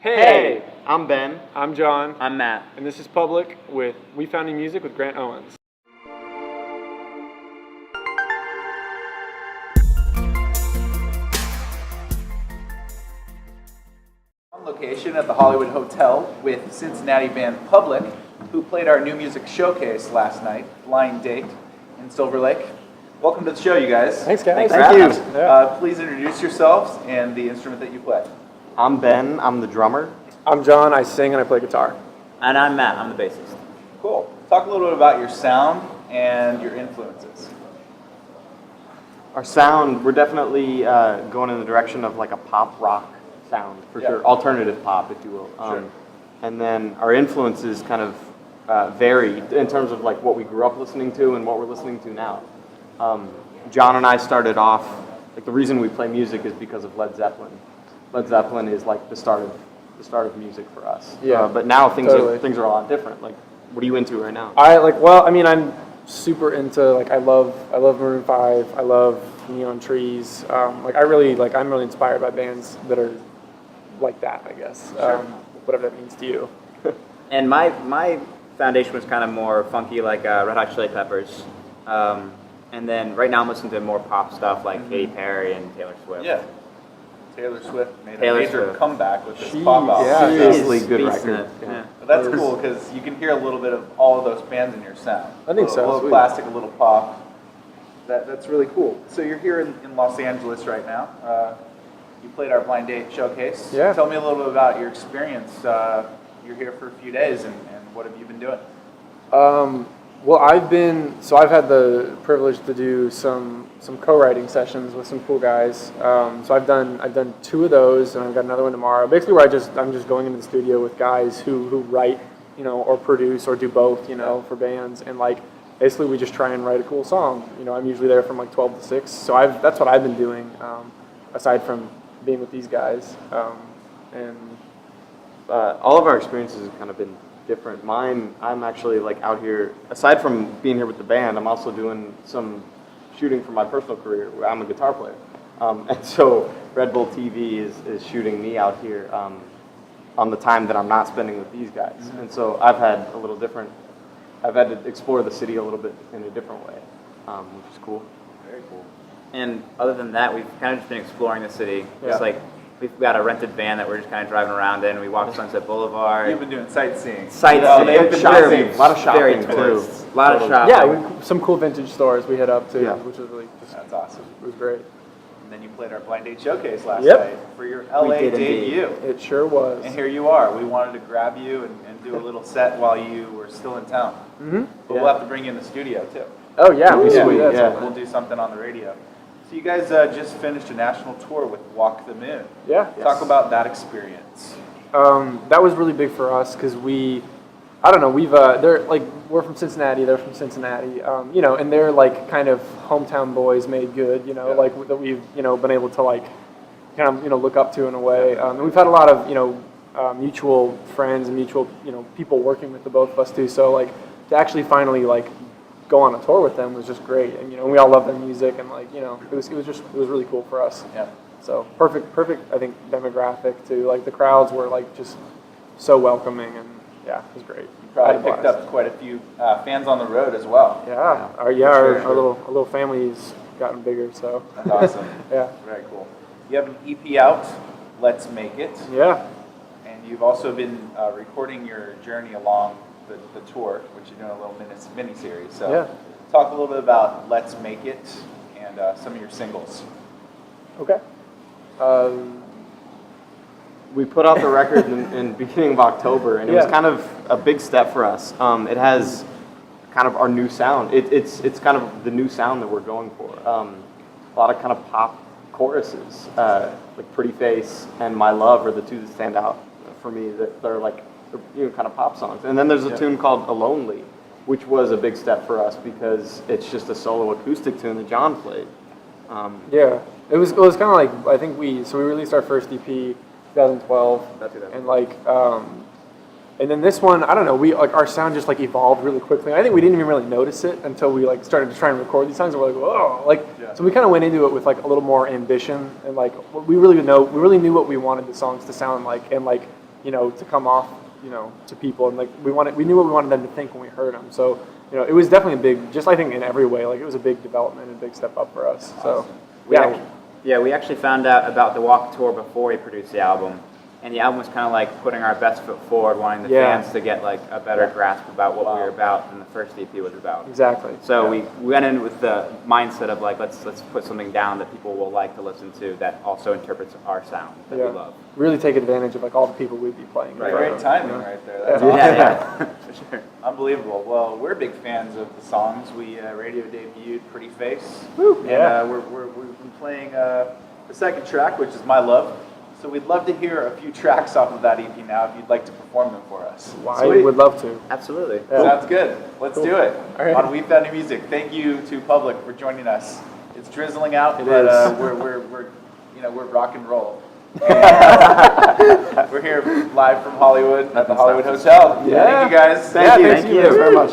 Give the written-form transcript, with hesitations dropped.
Hey, I'm Ben. I'm John. I'm Matt. And this is Public with We Founding Music with Grant Owens. On location at the Hollywood Hotel with Cincinnati band Public, who played our new music showcase last night, Blind Date, in Silver Lake. Welcome to the show, you guys. Thanks, guys. Thank you. Please introduce yourselves and the instrument that you play. I'm Ben. I'm the drummer. I'm John. I sing and I play guitar. And I'm Matt. I'm the bassist. Cool. Talk a little bit about your sound and your influences. Our sound, we're definitely going in the direction of like a pop rock sound, for sure. Alternative pop, if you will. Sure. And then our influences kind of vary in terms of like what we grew up listening to and what we're listening to now. John and I started off, like the reason we play music is because of Led Zeppelin. Led Zeppelin is like the start of music for us. Yeah, but now things totally. are a lot different. Like, what are you into right now? I'm super into, like, I love Maroon 5. I love Neon Trees. I'm really inspired by bands that are like that, I guess. Sure. Whatever that means to you. And my foundation was kind of more funky, like Red Hot Chili Peppers. And then right now I'm listening to more pop stuff like Katy Perry and Taylor Swift. Yeah. Taylor Swift made Taylor a major Swift. comeback with this pop album. Yeah, Seriously She's good beasting record. it. Yeah. But that's cool because you can hear a little bit of all of those bands in your sound. I think so. A little Sweet. classic, a little pop. That's really cool. So you're here in Los Angeles right now. You played our Blind Date showcase. Yeah. Tell me a little bit about your experience. You're here for a few days, and what have you been doing? I've had the privilege to do some co-writing sessions with some cool guys. So I've done 2 of those, and I've got another one tomorrow. Basically, where I'm just going into the studio with guys who write, or produce or do both, for bands, and like basically we just try and write a cool song. I'm usually there from like 12 to 6. So that's what I've been doing, aside from being with these guys, and all of our experiences have kind of been different. Mine, I'm actually like out here, aside from being here with the band, I'm also doing some shooting for my personal career. I'm a guitar player. And so Red Bull TV is shooting me out here on the time that I'm not spending with these guys. Mm-hmm. And so I've had to explore the city a little bit in a different way, which is cool. Very cool. And other than that, we've kind of just been exploring the city. Yeah. Just like we've got a rented van that we're just kind of driving around in. We walk Sunset Boulevard. You've been doing sightseeing. Sightseeing. They've been Shopping. busy. A lot of shopping, Very too. tourists. A lot of Totally. shopping. some cool vintage stores we hit up to, Yeah. which was really That's awesome. it was great. And then you played our Blind Date showcase last Yep. night for your LA did indeed. debut. It sure was. And here you are. We wanted to grab you and do a little set while you were still in town. Mm-hmm. But we'll have to bring you in the studio too. Oh yeah, we Yeah, sweet. That's yeah. all. We'll do something on the radio. So you guys just finished a national tour with Walk the Moon. Yeah. Talk about that experience. That was really big for us because we're from Cincinnati, they're from Cincinnati, and they're like kind of hometown boys made good, like that we've, been able to like kind of, look up to in a way. And we've had a lot of, mutual friends and mutual, people working with the both of us too. So like to actually finally like go on a tour with them was just great. And, we all love their music and like, it was really cool for us. Yeah. So perfect, I think, demographic too. Like the crowds were like just so welcoming, and yeah, it was great. You probably picked up quite a few fans on the road as well. Yeah, our little family's gotten bigger. So That's awesome. yeah, Very cool. You have an EP out, Let's Make It. yeah. And you've also been recording your journey along the tour, which you're doing a little mini-series. So Yeah. talk a little bit about Let's Make It and some of your singles. Okay. We put out the record in beginning of October, and it was kind of a big step for us. It has kind of our new sound. It's kind of the new sound that we're going for. A lot of kind of pop choruses, like Pretty Face and My Love are the 2 that stand out for me. They're like kind of pop songs. And then there's a tune called Alonely, which was a big step for us because it's just a solo acoustic tune that John played. Yeah, it was kind of like, I think we released our first EP 2012, and like and then this one, I don't know, our sound just like evolved really quickly. I think we didn't even really notice it until we like started to try and record these songs, and we're like, whoa, so we kind of went into it with like a little more ambition, and like we really knew what we wanted the songs to sound like, and like to come off, to people, and like we knew what we wanted them to think when we heard them. So, it was definitely a big, just I think in every way, like it was a big development and a big step up for us. So, We actually found out about the Walk tour before we produced the album. And the album was kind of like putting our best foot forward, wanting the fans to get like a better grasp about what we were about than the first EP was about. Exactly. So we went in with the mindset of like, let's put something down that people will like to listen to that also interprets our sound that we love. Really take advantage of like all the people we'd be playing. Right. Great timing right there. That's Yeah, for sure. unbelievable. Well, we're big fans of the songs. We radio debuted Pretty Face. Woo, And yeah. we've been playing the second track, which is My Love. So we'd love to hear a few tracks off of that EP now if you'd like to perform them for us. Well, I would love to. Absolutely. Yeah. Sounds good. Let's do it. All right. On We Found New Music. Thank you to Public for joining us. It's drizzling out, It but is. we're rock and roll. We're here live from Hollywood at the Hollywood Hotel. Yeah. Thank you guys. Thank you. Thank you. Thanks very much.